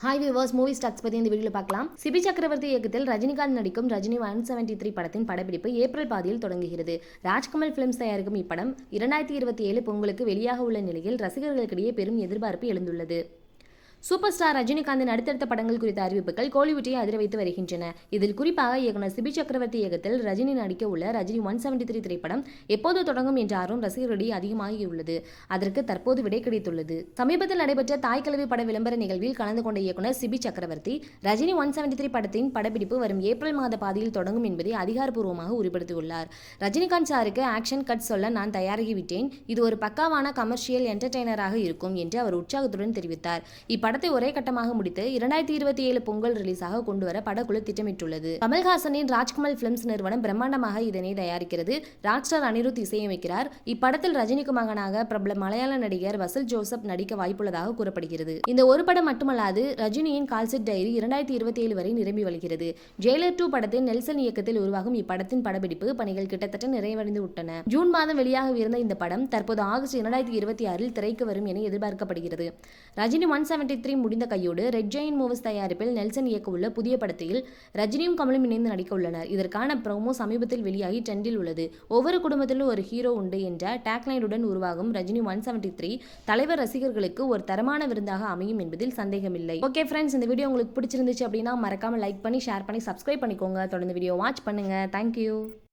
Hi viewers, movie stocks பற்றி இந்த வீடியோவில் பார்க்கலாம். சிபி சக்கரவர்த்தி இயக்கத்தில் ரஜினிகாந்த் நடிக்கும் ரஜினி 173 படத்தின் படப்பிடிப்பு ஏப்ரல் பாதியில் தொடங்குகிறது. ராஜ்கமல் பிலிம்ஸ் தயாரிக்கும் இப்படம் 2027 பொங்கலுக்கு வெளியாக உள்ள நிலையில் ரசிகர்களுக்கிடையே பெரும் எதிர்பார்ப்பு எழுந்துள்ளது. சூப்பர் ஸ்டார் ரஜினிகாந்தின் அடுத்தடுத்த படங்கள் குறித்த அறிவிப்புகள் கோலிவுட்டை அதிர வைத்து வருகின்றன. இதில் குறிப்பாக இயக்குனர் சிபி சக்கரவர்த்தி இயக்கத்தில் ரஜினி நடிக்க உள்ள ரஜினி 173 திரைப்படம் எப்போது தொடங்கும் என்ற ஆர்வம் ரசிகர்களிடையே அதிகமாகியுள்ளது. அதற்கு தற்போது விடை கிடைத்துள்ளது. சமீபத்தில் நடைபெற்ற தாய் கிழவி பட விளம்பர நிகழ்வில் கலந்து கொண்ட இயக்குனர் சிபி சக்கரவர்த்தி ரஜினி 173 படத்தின் படப்பிடிப்பு வரும் ஏப்ரல் மாத பாதியில் தொடங்கும் என்பதை அதிகாரப்பூர்வமாக உறுதிப்படுத்தியுள்ளார். ரஜினிகாந்த் சாருக்கு ஆக்ஷன் கட் சொல்ல நான் தயாராகிவிட்டேன், இது ஒரு பக்காவான கமர்ஷியல் என்டர்டெய்னராக இருக்கும் என்று அவர் உற்சாகத்துடன் தெரிவித்தார். படத்தை ஒரே கட்டமாக முடித்து 2027 பொங்கல் ரிலீஸாக கொண்டு வர படக்குழு திட்டமிட்டுள்ளது. கமல்ஹாசனின் ராஜ்கமல் பிலிம்ஸ் நிறுவனம் பிரம்மாண்டமாக இதனை தயாரிக்கிறது. ராக்ஸ்டார் அனிருத் இசையமைக்கிறார். இப்படத்தில் ரஜினிக்கு மகனாக பிரபல மலையாள நடிகர் வசல் ஜோசப் நடிக்க வாய்ப்புள்ளதாக கூறப்படுகிறது. இந்த ஒரு படம் மட்டுமல்லாது ரஜினியின் கால்செட் டைரி 2027 வரை நிரம்பி வருகிறது. ஜெயிலர் 2 படத்தின் நெல்சன் இயக்கத்தில் உருவாகும் இப்படத்தின் படப்பிடிப்பு பணிகள் கிட்டத்தட்ட நிறைவடைந்து விட்டன. ஜூன் மாதம் வெளியாகவிருந்த இந்த படம் தற்போது ஆகஸ்ட் 2026 திரைக்கு வரும் என எதிர்பார்க்கப்படுகிறது. ரஜினி 173 முடிந்த கையோடு ரெட் ஜெயின் மூவிஸ் தயாரிப்பில் நெல்சன் இயக்க உள்ள புதிய படத்தில் ரஜினியும் கமலும் இணைந்து நடிக்க உள்ளனர். இதற்கான ப்ரோமோ சமீபத்தில் வெளியாகி ட்ரெண்டில் உள்ளது. ஒவ்வொரு குடும்பத்திலும் ஒரு ஹீரோ உண்டு என்ற டேக்லைனுடன் உருவாகும் ரஜினி 173 தலைவர் ரசிகர்களுக்கு ஒரு தரமான விருந்தாக அமையும் என்பதில் சந்தேகமில்லை. ஓகே ஃப்ரெண்ட்ஸ், இந்த வீடியோ உங்களுக்கு பிடிச்சிருந்துச்சு அப்படின்னா மறக்காம லைக் பண்ணி ஷேர் பண்ணி சப்ஸ்கிரைப் பண்ணிக்கோங்க. தொடர்ந்து வீடியோ வாட்ச் பண்ணுங்க. தேங்க்யூ.